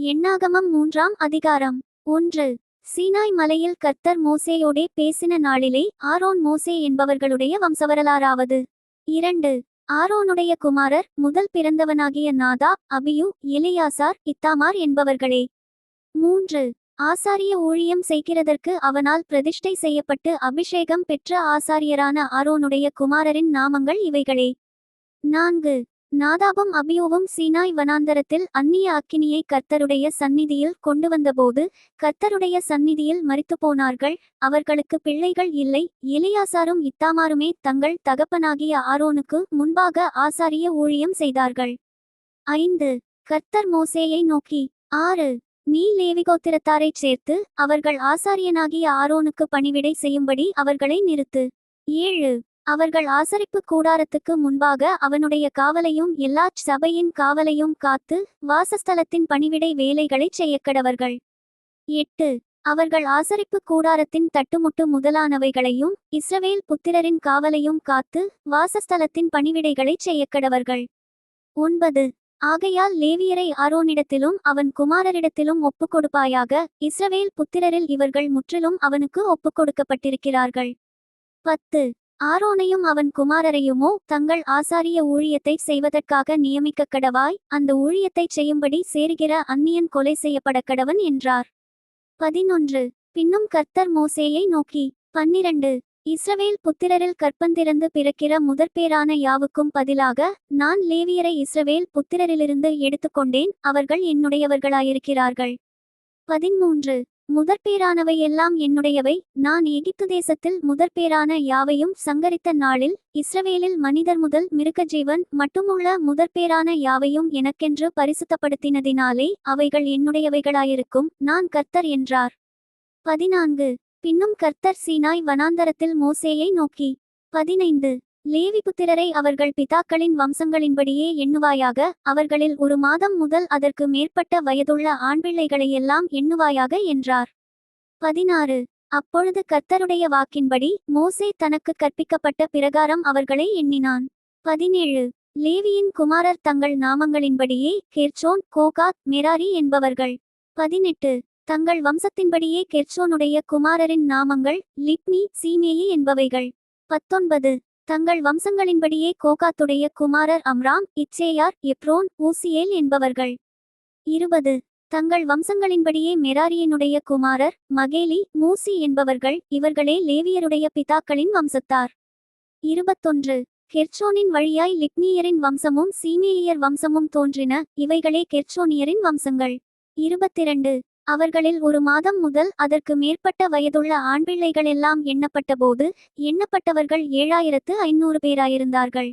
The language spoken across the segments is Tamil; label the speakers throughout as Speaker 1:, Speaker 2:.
Speaker 1: எண்ணாகமம் 3ஆம் அதிகாரம் 1. சீனாய் மலையில் கர்த்தர் மோசேயோடே பேசின நாளிலே ஆரோன் மோசே என்பவர்களுடைய வம்சவரலாறாவது. 2. ஆரோனுடைய குமாரர் முதல் பிறந்தவனாகிய நாதாப், அபியூ, எலியாசார், இத்தாமார் என்பவர்களே. 3. ஆசாரிய ஊழியம் செய்கிறதற்கு அவனால் பிரதிஷ்டை செய்யப்பட்டு அபிஷேகம் பெற்ற ஆசாரியரான ஆரோனுடைய குமாரரின் நாமங்கள் இவைகளே. 4. நாதாபும் அபியூவும் சீனாய் வனாந்தரத்தில் அந்நிய அக்கினியை கர்த்தருடைய சந்நிதியில் கொண்டு வந்தபோது கர்த்தருடைய சந்நிதியில் மரித்துப்போனார்கள். அவர்களுக்கு பிள்ளைகள் இல்லை. எலியாசாரும் இத்தாமாருமே தங்கள் தகப்பனாகிய ஆரோனுக்கு முன்பாக ஆசாரிய ஊழியம் செய்தார்கள். 5. கர்த்தர் மோசேயை நோக்கி, 6. நீ லேவிகோத்திரத்தாரைச் சேர்த்து அவர்கள் ஆசாரியனாகிய ஆரோனுக்கு பணிவிடை செய்யும்படி அவர்களை நிறுத்து. 7. அவர்கள் ஆசரிப்பு கூடாரத்துக்கு முன்பாக அவனுடைய காவலையும் எல்லா சபையின் காவலையும் காத்து வாசஸ்தலத்தின் பணிவிடை வேலைகளைச் செய்யக்கடவர்கள். 8. அவர்கள் ஆசரிப்பு கூடாரத்தின் தட்டுமுட்டு முதலானவைகளையும் இஸ்ரவேல் புத்திரரின் காவலையும் காத்து வாசஸ்தலத்தின் பணிவிடைகளைச் செய்யக்கடவர்கள். 9. ஆகையால் லேவியரை ஆரோனிடத்திலும் அவன் குமாரரிடத்திலும் ஒப்புக்கொடுப்பாயாக. இஸ்ரவேல் புத்திரரில் இவர்கள் முற்றிலும் அவனுக்கு ஒப்புக்கொடுக்கப்பட்டிருக்கிறார்கள். 10. ஆரோனையும் அவன் குமாரரையுமோ தங்கள் ஆசாரிய ஊழியத்தை செய்வதற்காக நியமிக்கக்கடவாய். அந்த ஊழியத்தைச் செய்யும்படி சேருகிற அந்நியன் கொலை செய்யப்படக்கடவன் என்றார். 11. பின்னும் கர்த்தர் மோசேயை நோக்கி, 12. இஸ்ரவேல் புத்திரரில் கற்பந்திறந்து பிறக்கிற முதற்பேரான யாவுக்கும் பதிலாக நான் லேவியரை இஸ்ரவேல் புத்திரரிலிருந்து எடுத்துக்கொண்டேன். அவர்கள் என்னுடையவர்களாயிருக்கிறார்கள். 13. முதற்பேரானவை எல்லாம் என்னுடையவை. நான் எகிப்து தேசத்தில் முதற்பேரான யாவையும் சங்கரித்த நாளில் இஸ்ரவேலில் மனிதர் முதல் மிருகஜீவன் மட்டுமுள்ள முதற்பேரான யாவையும் எனக்கென்று பரிசுத்தப்படுத்தினதினாலே அவைகள் என்னுடையவைகளாயிருக்கும். நான் கர்த்தர் என்றார். 14. பின்னும் கர்த்தர் சீனாய் வனாந்தரத்தில் மோசேயை நோக்கி, 15. லேவி புத்திரரை அவர்கள் பிதாக்களின் வம்சங்களின்படியே எண்ணுவாயாக. அவர்களில் ஒரு மாதம் முதல் அதற்கு மேற்பட்ட வயதுள்ள ஆண்பிள்ளைகளையெல்லாம் எண்ணுவாயாக என்றார். 16. அப்பொழுது கர்த்தருடைய வாக்கின்படி மோசே தனக்கு கற்பிக்கப்பட்ட பிரகாரம் அவர்களை எண்ணினான். 17. லேவியின் குமாரர் தங்கள் நாமங்களின்படியே கெர்சோன், கோகாத், மெராரி என்பவர்கள். 18. தங்கள் வம்சத்தின்படியே கெர்சோனுடைய குமாரரின் நாமங்கள் லிப்னி, சீமேயி என்பவைகள். 19. தங்கள் வம்சங்களின்படியே கோகாத்துடைய குமாரர் அம்ராம், இச்சேயார், எப்ரோன், ஊசியேல் என்பவர்கள். 20. தங்கள் வம்சங்களின்படியே மெராரியினுடைய குமாரர் மகேலி, மூசி என்பவர்கள். இவர்களே லேவியருடைய பிதாக்களின் வம்சத்தார். 21. கெர்சோனின் வழியாய் லிப்னியரின் வம்சமும் சீமேயியர் வம்சமும் தோன்றின. இவைகளே கெர்சோனியரின் வம்சங்கள். 22. அவர்களில் ஒரு மாதம் முதல் அதற்கு மேற்பட்ட வயதுள்ள ஆண்பிள்ளைகளெல்லாம் எண்ணப்பட்டபோது எண்ணப்பட்டவர்கள் 7500 பேராயிருந்தார்கள்.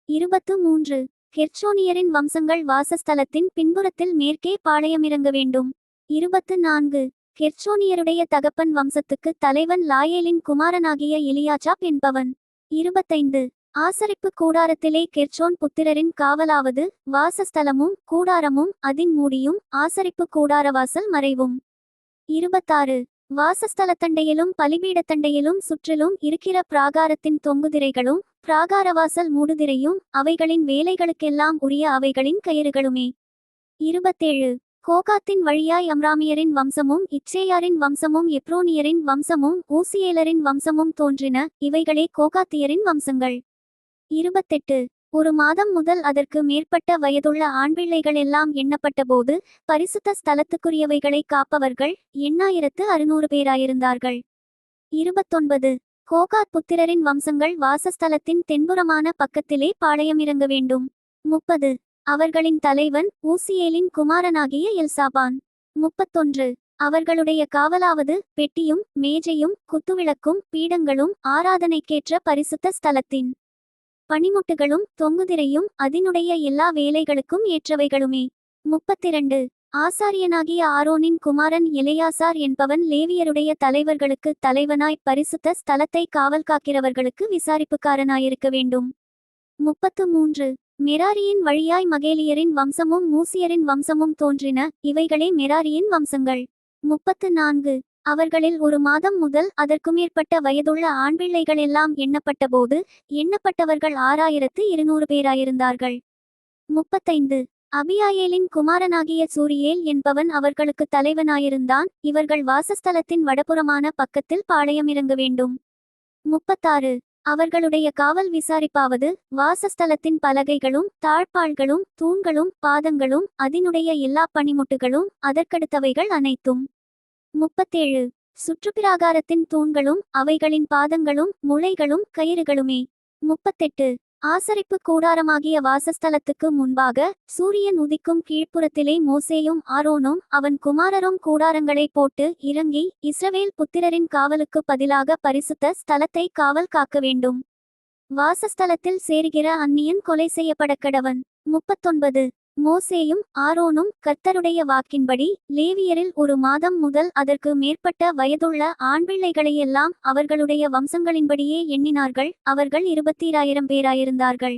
Speaker 1: 23. கெர்சோனியரின் வம்சங்கள் வாசஸ்தலத்தின் பின்புறத்தில் மேற்கே பாளையமிறங்க வேண்டும். 24. கெர்சோனியருடைய தகப்பன் வம்சத்துக்கு தலைவன் லாயேலின் குமாரனாகிய எலியாசாப் என்பவன். 25. ஆசரிப்பு கூடாரத்திலே கெர்சோன் புத்திரரின் காவலாவது வாசஸ்தலமும் கூடாரமும் அதின் மூடியும் ஆசரிப்பு கூடாரவாசல் மறைவும். 26. வாசஸ்தலத்தண்டையிலும் பலிபீடத்தண்டையிலும் சுற்றிலும் இருக்கிற பிராகாரத்தின் தொங்குதிரைகளும் பிராகாரவாசல் மூடுதிரையும் அவைகளின் வேலைகளுக்கெல்லாம் உரிய அவைகளின் கயிறுகளுமே. 27. கோகாத்தின் வழியாய் அம்ராமியரின் வம்சமும் இச்சேயாரின் வம்சமும் எப்ரோனியரின் வம்சமும் ஊசியேலரின் வம்சமும் தோன்றின. இவைகளே கோகாத்தியரின் வம்சங்கள். 28. ஒரு மாதம் முதல் அதற்கு மேற்பட்ட வயதுள்ள ஆண்பிள்ளைகளெல்லாம் எண்ணப்பட்டபோது பரிசுத்த ஸ்தலத்துக்குரியவைகளை காப்பவர்கள் 8600 பேராயிருந்தார்கள். 29. கோகாத் புத்திரரின் வம்சங்கள் வாசஸ்தலத்தின் தென்புறமான பக்கத்திலே பாளையமிறங்க வேண்டும். 30. அவர்களின் தலைவன் ஊசியேலின் குமாரனாகிய எல்சாபான். 31. அவர்களுடைய காவலாவது பெட்டியும் மேஜையும் குத்துவிளக்கும் பீடங்களும் ஆராதனைக்கேற்ற பரிசுத்த ஸ்தலத்தின் பணிமுட்டுகளும் தொங்குதிரையும் அதனுடைய எல்லா வேலைகளுக்கும் ஏற்றவைகளுமே. 32. ஆசாரியனாகிய ஆரோனின் குமாரன் எலெயாசார் என்பவன் லேவியருடைய தலைவர்களுக்கு தலைவனாய் பரிசுத்த ஸ்தலத்தை காவல் காக்கிறவர்களுக்கு விசாரிப்புக்காரனாயிருக்க வேண்டும். 33. மெராரியின் வழியாய் மகேலியரின் வம்சமும் மூசியரின் வம்சமும் தோன்றின. இவைகளே மெராரியின் வம்சங்கள். 34. அவர்களில் ஒரு மாதம் முதல் அதற்கு மேற்பட்ட வயதுள்ள ஆண்பிள்ளைகளெல்லாம் எண்ணப்பட்டபோது எண்ணப்பட்டவர்கள் 6200 பேராயிருந்தார்கள். 35. அபியாயேலின் குமாரனாகிய சூரியேல் என்பவன் அவர்களுக்கு தலைவனாயிருந்தான். இவர்கள் வாசஸ்தலத்தின் வடபுறமான பக்கத்தில் பாளையம் இறங்க வேண்டும். 36. அவர்களுடைய காவல் விசாரிப்பாவது, வாசஸ்தலத்தின் பலகைகளும் தாழ்பாள்களும் தூண்களும் பாதங்களும் அதினுடைய எல்லா பணிமுட்டுகளும் அதற்கடுத்தவைகள் அனைத்தும். 37. சுற்றுப்பிராகாரத்தின் தூண்களும் அவைகளின் பாதங்களும் முளைகளும் கயிறுகளுமே. 38. ஆசரிப்பு கூடாரமாகிய வாசஸ்தலத்துக்கு முன்பாக சூரியன் உதிக்கும் கீழ்ப்புறத்திலே மோசேயும் ஆரோனும் அவன் குமாரரும் கூடாரங்களை போட்டு இறங்கி இஸ்ரவேல் புத்திரரின் காவலுக்கு பதிலாக பரிசுத்த ஸ்தலத்தை காவல் காக்க வேண்டும். வாசஸ்தலத்தில் சேருகிற அந்நியன் கொலை செய்யப்படக்கடவன். 39. மோசேயும் ஆரோனும் கர்த்தருடைய வாக்கின்படி லேவியரில் ஒரு மாதம் முதல் அதற்கு மேற்பட்ட வயதுள்ள ஆண்பிள்ளைகளையெல்லாம் அவர்களுடைய வம்சங்களின்படியே எண்ணினார்கள். அவர்கள் 20,000 பேராயிருந்தார்கள்.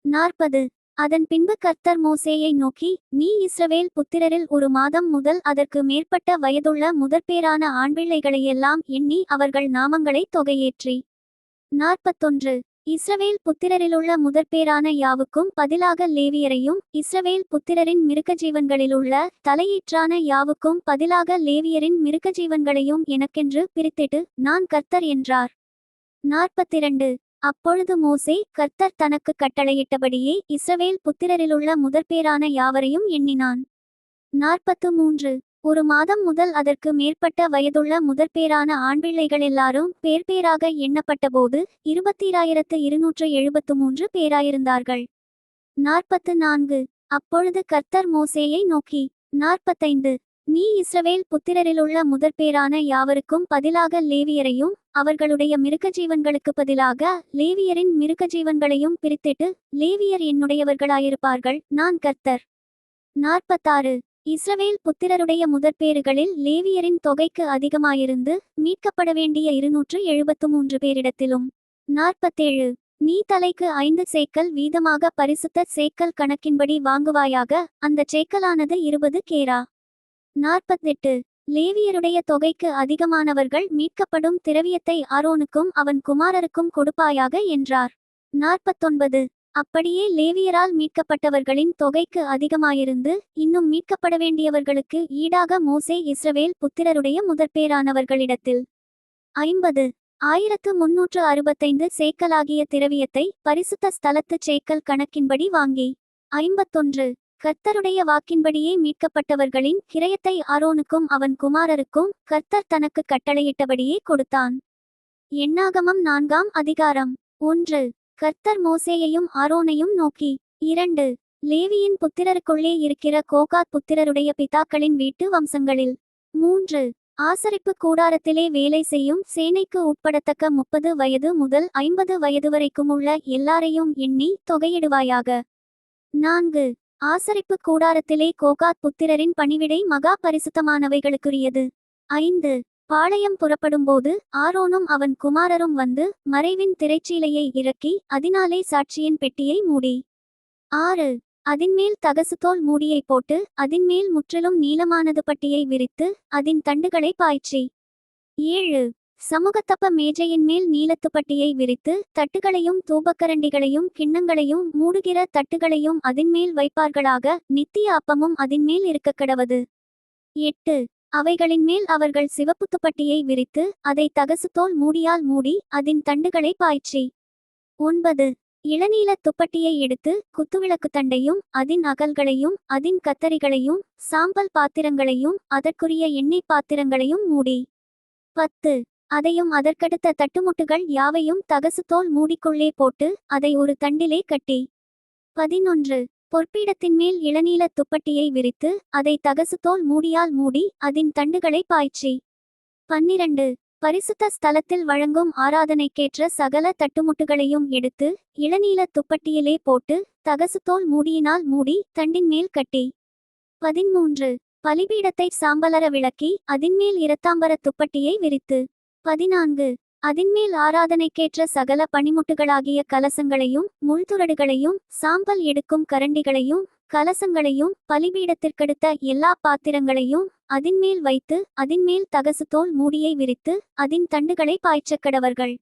Speaker 1: 40. அதன் பின்பு கர்த்தர் மோசேயை நோக்கி, நீ இஸ்ரவேல் புத்திரரில் ஒரு மாதம் முதல் அதற்கு மேற்பட்ட வயதுள்ள முதற்பேரான ஆண்பிள்ளைகளையெல்லாம் எண்ணி அவர்கள் நாமங்களை தொகையேற்றி. 41. இஸ்ரவேல் புத்திரரிலுள்ள முதற்பேரான யாவுக்கும் பதிலாக லேவியரையும் இஸ்ரவேல் புத்திரரின் மிருகஜீவன்களிலுள்ள தலையீற்றான யாவுக்கும் பதிலாக லேவியரின் மிருகஜீவன்களையும் எனக்கென்று பிரித்திட்டு நான் கர்த்தர் என்றார். 42. அப்பொழுது மோசே கர்த்தர் தனக்கு கட்டளையிட்டபடியே இஸ்ரவேல் புத்திரரிலுள்ள முதற்பேரான யாவரையும் எண்ணினான். 43. ஒரு மாதம் முதல் அதற்கு மேற்பட்ட வயதுள்ள முதற்பேரான ஆண்பிள்ளைகள் எல்லாரும் பேர்பேராக எண்ணப்பட்டபோது 20,273 பேராயிருந்தார்கள். 44. அப்பொழுது கர்த்தர் மோசேயை நோக்கி, 45. நீ இஸ்ரவேல் புத்திரரிலுள்ள முதற்பேரான யாவருக்கும் பதிலாக லேவியரையும் அவர்களுடைய மிருகஜீவன்களுக்கு பதிலாக லேவியரின் மிருகஜீவன்களையும் பிரித்திட்டு லேவியர் என்னுடையவர்களாயிருப்பார்கள், நான் கர்த்தர். 46. இஸ்ரவேல் புத்திரருடைய முதற்பேறுகளில் லேவியரின் தொகைக்கு அதிகமாயிருந்து மீட்கப்பட வேண்டிய 273 பேரிடத்திலும். 47. நீ தலைக்கு 5 சேக்கல் வீதமாக பரிசுத்த சேக்கல் கணக்கின்படி வாங்குவாயாக, அந்த சேக்கலானது 20 கேரா. 48. லேவியருடைய தொகைக்கு அதிகமானவர்கள் மீட்கப்படும் திரவியத்தை ஆரோனுக்கும் அவன் குமாரருக்கும் கொடுப்பாயாக என்றார். 49. அப்படியே லேவியரால் மீட்கப்பட்டவர்களின் தொகைக்கு அதிகமாயிருந்து இன்னும் மீட்கப்பட வேண்டியவர்களுக்கு ஈடாக மோசே இஸ்ரவேல் புத்திரருடைய முதற்பேரானவர்களிடத்தில் 50. 1365 சேக்கலாகிய திரவியத்தை பரிசுத்த ஸ்தலத்து சேக்கல் கணக்கின்படி வாங்கி. 51. கர்த்தருடைய வாக்கின்படியே மீட்கப்பட்டவர்களின் கிரயத்தை ஆரோனுக்கும் அவன் குமாரருக்கும் கர்த்தர் தனக்கு கட்டளையிட்டபடியே கொடுத்தான். எண்ணாகமம் 4ஆம் அதிகாரம். 1. கர்த்தர் மோசேயையும் ஆரோனையும் நோக்கி, 2. லேவியின் புத்திரருக்குள்ளே இருக்கிற கோகாத் புத்திரருடைய பிதாக்களின் வீட்டு வம்சங்களில் 3. ஆசரிப்பு கூடாரத்திலே வேலை செய்யும் சேனைக்கு உட்படத்தக்க 30 வயது முதல் 50 வயது வரைக்குமுள்ள எல்லாரையும் எண்ணி தொகையிடுவாயாக. 4. ஆசரிப்பு கூடாரத்திலே கோகாத் புத்திரரின் பணிவிடை மகா பரிசுத்தமானவைகளுக்குரியது. 5. பாளையம் புறப்படும்போது ஆரோனும் அவன் குமாரரும் வந்து மறைவின் திரைச்சீலையை இறக்கி அதனாலே சாட்சியின் பெட்டியை மூடி. 6. அதின்மேல் தகசுதோல் மூடியை போட்டு அதின்மேல் முற்றிலும் நீளமானது பட்டியை விரித்து அதின் தண்டுகளை பாய்ச்சி. 7. சமூகத்தப்ப மேஜையின் மேல் நீலத்து பட்டியை விரித்து தட்டுகளையும் தூபக்கரண்டிகளையும் கிண்ணங்களையும் மூடுகிற தட்டுகளையும் அதின்மேல் வைப்பார்களாக, நித்திய அப்பமும் அதின்மேல் இருக்கக்கடவது. 8. அவைகளின் மேல் அவர்கள் சிவப்புத்துப்பட்டியை விரித்து அதை தகசுதோல் மூடியால் மூடி அதின் தண்டுகளை பாய்ச்சி. 9. இளநீல துப்பட்டியை எடுத்து குத்துவிளக்கு தண்டையும் அதின் அகல்களையும் அதின் கத்தரிகளையும் சாம்பல் பாத்திரங்களையும் அதற்குரிய எண்ணெய் பாத்திரங்களையும் மூடி. 10. அதையும் அதற்கடுத்த தட்டுமுட்டுகள் யாவையும் தகசுதோல் மூடிக்குள்ளே போட்டு அதை ஒரு தண்டிலே கட்டி. 11. பொற்பீடத்தின் மேல் இளநீல துப்பட்டியை விரித்து அதை தகசுதோல் மூடியால் மூடி அதின் தண்டுகளை பாய்ச்சி. 12. பரிசுத்த ஸ்தலத்தில் வழங்கும் ஆராதனைக்கேற்ற சகல தட்டுமுட்டுகளையும் எடுத்து இளநீல துப்பட்டியிலே போட்டு தகசுதோல் மூடியினால் மூடி தண்டின் மேல் கட்டி. 13. பலிபீடத்தை சாம்பலர விளக்கி அதின்மேல் இரத்தாம்பர துப்பட்டியை விரித்து. 14. அதின்மேல் ஆராதனைக்கேற்ற சகல பணிமுட்டுகளாகிய கலசங்களையும் முள்துறடுகளையும் சாம்பல் எடுக்கும் கரண்டிகளையும் கலசங்களையும் பலிபீடத்திற்கடுத்த எல்லா பாத்திரங்களையும் அதின்மேல் வைத்து அதின்மேல் தகசுதோல் மூடியை விரித்து அதின் தண்டுகளை பாய்ச்சக்கடவர்கள்.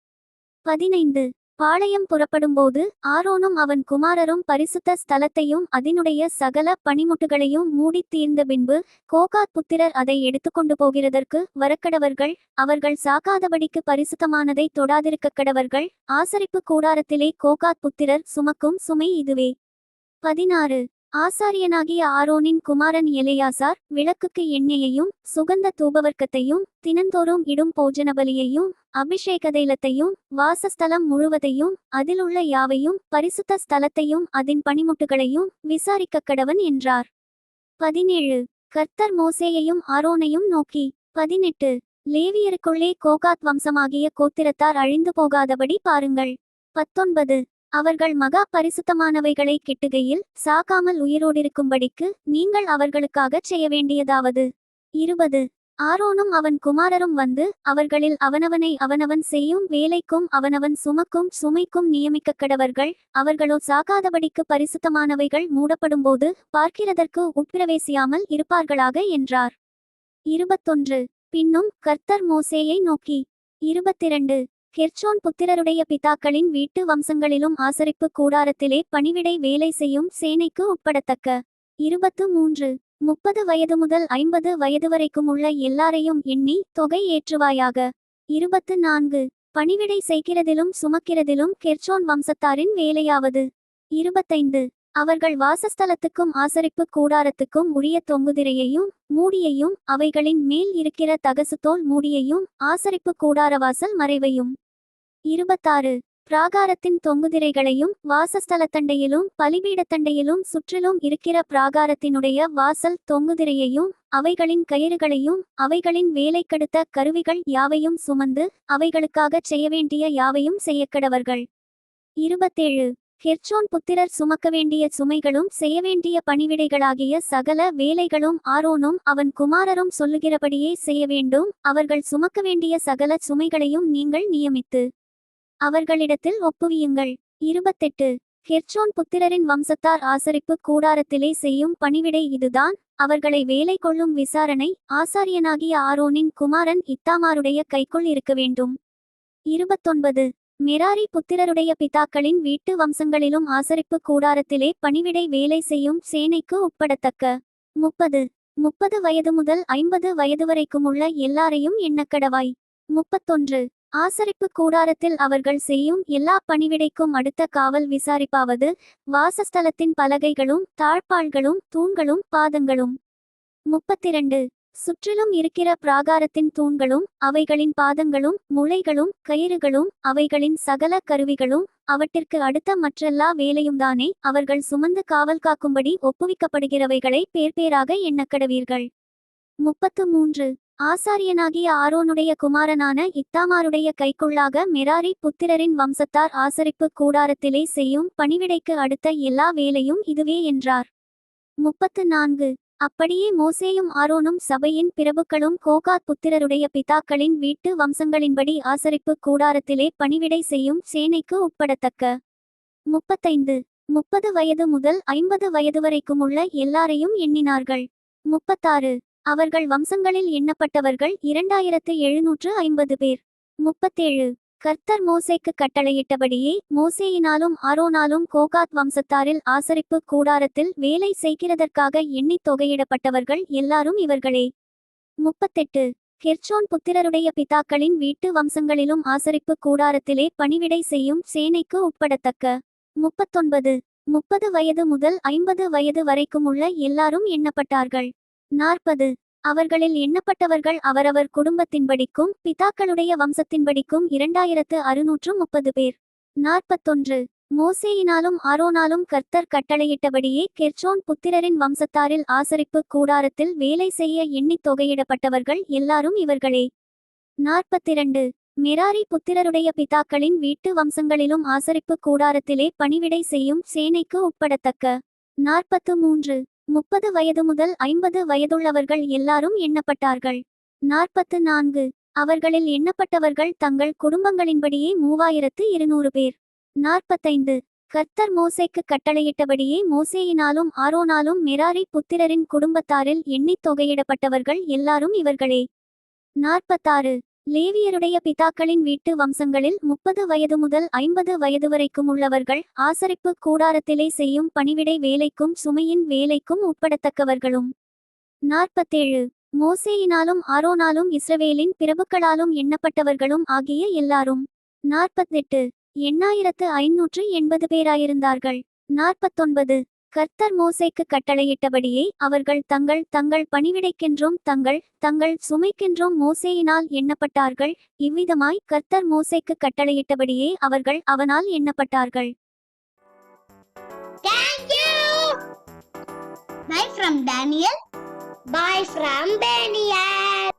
Speaker 1: 15. பாளையம் புறப்படும்போது ஆரோனும் அவன் குமாரரும் பரிசுத்த ஸ்தலத்தையும் அதனுடைய சகல பணிமுட்டுகளையும் மூடித் தீர்ந்த பின்பு கோகாத் புத்திரர் அதை எடுத்துக்கொண்டு போகிறதற்கு வரக்கடவர்கள். அவர்கள் சாகாதபடிக்கு பரிசுத்தமானதை தொடாதிருக்கக்கடவர்கள். ஆசரிப்பு கூடாரத்திலே கோகாத் புத்திரர் சுமக்கும் சுமை இதுவே. 16. ஆசாரியனாகிய ஆரோனின் குமாரன் எலெயாசார் விளக்குக்கு எண்ணெயையும் சுகந்த தூபவர்க்கத்தையும் தினந்தோறும் இடும் போஜனபலியையும் அபிஷேக தைலத்தையும் வாசஸ்தலம் முழுவதையும் அதிலுள்ள யாவையும் பரிசுத்த ஸ்தலத்தையும் அதன் பணிமுட்டுகளையும் விசாரிக்கக்கடவன் என்றார். 17. கர்த்தர் மோசேயையும் ஆரோனையும் நோக்கி 18. லேவியருக்குள்ளே கோகாத் வம்சமாகிய கோத்திரத்தார் அழிந்து போகாதபடி பாருங்கள். 19. அவர்கள் மகா பரிசுத்தமானவைகளை கிட்டுகையில் சாகாமல் உயிரோடிருக்கும்படிக்கு நீங்கள் அவர்களுக்காகச் செய்ய வேண்டியதாவது. 20. ஆரோனும் அவன் குமாரரும் வந்து அவர்களில் அவனவனை அவனவன் செய்யும் வேலைக்கும் அவனவன் சுமக்கும் சுமைக்கும் நியமிக்கக்கடவர்கள். அவர்களோ சாகாதபடிக்கு பரிசுத்தமானவைகள் மூடப்படும்போது பார்க்கிறதற்கு உட்பிரவேசியாமல் இருப்பார்களாக என்றார். 21. பின்னும் கர்த்தர் மோசேயை நோக்கி 22. கெர்சோன் புத்திரருடைய பிதாக்களின் வீட்டு வம்சங்களிலும் ஆசரிப்பு கூடாரத்திலே பணிவிடை வேலை செய்யும் சேனைக்கு உட்படத்தக்க 23. 30 வயது முதல் 50 வயது வரைக்கும் உள்ள எல்லாரையும் எண்ணி தொகை ஏற்றுவாயாக. 24. பணிவிடை செய்கிறதிலும் சுமக்கிறதிலும் கெர்சோன் வம்சத்தாரின் வேலையாவது. 25. அவர்கள் வாசஸ்தலத்துக்கும் ஆசரிப்பு கூடாரத்துக்கும் உரிய தொங்குதிரையையும் மூடியையும் அவைகளின் மேல் இருக்கிற தகசுதோல் மூடியையும் ஆசரிப்பு கூடாரவாசல் மறைவையும். 26. பிராகாரத்தின் தொங்குதிரைகளையும் வாசஸ்தலத்தண்டையிலும் பலிபீடத்தண்டையிலும் சுற்றிலும் இருக்கிற பிராகாரத்தினுடைய வாசல் தொங்குதிரையையும் அவைகளின் கயிறுகளையும் அவைகளின் வேலைக்கடுத்த கருவிகள் யாவையும் சுமந்து அவைகளுக்காகச் செய்ய வேண்டிய யாவையும் செய்யக்கடவர்கள். 27. கெர்சோன் புத்திரர் சுமக்க வேண்டிய சுமைகளும் செய்ய வேண்டிய பணிவிடைகளாகிய சகல வேலைகளும் ஆரோனும் அவன் குமாரரும் சொல்லுகிறபடியே செய்ய வேண்டும். அவர்கள் சுமக்க வேண்டிய சகல சுமைகளையும் நீங்கள் நியமித்து அவர்களிடத்தில் ஒப்புவியுங்கள். 28. கெர்சோன் புத்திரரின் வம்சத்தார் ஆசரிப்பு கூடாரத்திலே செய்யும் பணிவிடை இதுதான். அவர்களை வேலை கொள்ளும் விசாரணை ஆசாரியனாகிய ஆரோனின் குமாரன் இத்தாமாருடைய கைக்குள் இருக்க வேண்டும். 29. மெராரி புத்திரருடைய பிதாக்களின் வீட்டு வம்சங்களிலும் ஆசரிப்பு கூடாரத்திலே பணிவிடை வேலை செய்யும் சேனைக்கு உட்படத்தக்க 30 வயது முதல் 50 வயது வரைக்கும் உள்ள எல்லாரையும் எண்ணக்கடவாய். 31. ஆசரிப்பு கூடாரத்தில் அவர்கள் செய்யும் எல்லா பணிவிடைக்கும் அடுத்த காவல் விசாரிப்பாவது வாசஸ்தலத்தின் பலகைகளும் தாழ்பாள்களும் தூண்களும் பாதங்களும். 32. சுற்றிலும் இருக்கிற பிராகாரத்தின் தூண்களும் அவைகளின் பாதங்களும் முளைகளும் கயிறுகளும் அவைகளின் சகல கருவிகளும் அவற்றிற்கு அடுத்த மற்றெல்லா வேலையும்தானே அவர்கள் சுமந்து காவல் காக்கும்படி ஒப்புவிக்கப்படுகிறவைகளை பேர்பேராக எண்ணக்கடவீர்கள். 33. ஆசாரியனாகிய ஆரோனுடைய குமாரனான இத்தாமாருடைய கைக்குள்ளாக மெராரி புத்திரரின் வம்சத்தார் ஆசரிப்பு கூடாரத்திலே செய்யும் பணிவிடைக்கு அடுத்த எல்லா வேலையும் இதுவே என்றார். 34. அப்படியே மோசேயும் ஆரோனும் சபையின் பிரபுக்களும் கோகாத் புத்திரருடைய பிதாக்களின் வீட்டு வம்சங்களின்படி ஆசரிப்பு கூடாரத்திலே பணிவிடை செய்யும் சேனைக்கு உட்படத்தக்க 35. 30 வயது முதல் 50 வயது வரைக்கும் உள்ள எல்லாரையும் எண்ணினார்கள். 36. அவர்கள் வம்சங்களில் எண்ணப்பட்டவர்கள் 2750 பேர். 37. கர்த்தர் மோசேக்கு கட்டளையிட்டபடியே மோசேயினாலும் ஆரோனாலும் கோகாத் வம்சத்தாரில் ஆசரிப்பு கூடாரத்தில் வேலை செய்கிறதற்காக எண்ணித் தொகையிடப்பட்டவர்கள் எல்லாரும் இவர்களே. 38. கெர்சோன் புத்திரருடைய பிதாக்களின் வீட்டு வம்சங்களிலும் ஆசரிப்பு கூடாரத்திலே பணிவிடை செய்யும் சேனைக்கு உட்படத்தக்க 39. 30 வயது முதல் 50 வயது வரைக்கும் உள்ள எல்லாரும் எண்ணப்பட்டார்கள். 40. அவர்களில் எண்ணப்பட்டவர்கள் அவரவர் குடும்பத்தின்படிக்கும் பிதாக்களுடைய வம்சத்தின்படிக்கும் 2630 பேர். 41. மோசேயினாலும் ஆரோனாலும் கர்த்தர் கட்டளையிட்டபடியே கெர்சோன் புத்திரரின் வம்சத்தாரில் ஆசரிப்பு கூடாரத்தில் வேலை செய்ய எண்ணித் தொகையிடப்பட்டவர்கள் எல்லாரும் இவர்களே. 42. மெராரி புத்திரருடைய பிதாக்களின் வீட்டு வம்சங்களிலும் ஆசரிப்பு கூடாரத்திலே பணிவிடை செய்யும் சேனைக்கு உட்படத்தக்க 43. 30 வயது முதல் 50 வயதுள்ளவர்கள் எல்லாரும் எண்ணப்பட்டார்கள். 44. அவர்களில் எண்ணப்பட்டவர்கள் தங்கள் குடும்பங்களின்படியே 3200 பேர். 45. கர்த்தர் மோசேக்கு கட்டளையிட்டபடியே மோசேயினாலும் ஆரோனாலும் மெராரி புத்திரரின் குடும்பத்தாரில் எண்ணித் தொகையிடப்பட்டவர்கள் எல்லாரும் இவர்களே. 46. லேவியருடைய பிதாக்களின் வீட்டு வம்சங்களில் 30 வயது முதல் 50 வயது வரைக்கும் உள்ளவர்கள் ஆசரிப்பு கூடாரத்திலே செய்யும் பணிவிடை வேலைக்கும் சுமையின் வேலைக்கும் உட்படத்தக்கவர்களும். 47 மோசேயினாலும் ஆரோனாலும் இஸ்ரவேலின் பிரபுக்களாலும் எண்ணப்பட்டவர்களும் ஆகிய எல்லாரும் 48 8580 பேராயிருந்தார்கள். 49 கர்த்தர் மோசேக்கு கட்டளையிட்டபடியே அவர்கள் தங்கள் தங்கள் பணிவிடைக்கென்றும் தங்கள் தங்கள் சுமைக்கென்றும் மோசேயினால் எண்ணப்பட்டார்கள். இவ்விதமாய் கர்த்தர் மோசேக்கு கட்டளையிட்டபடியே அவர்கள் அவனால் எண்ணப்பட்டார்கள்.
Speaker 2: Thank you. Bye from Daniel. Bye from Daniel.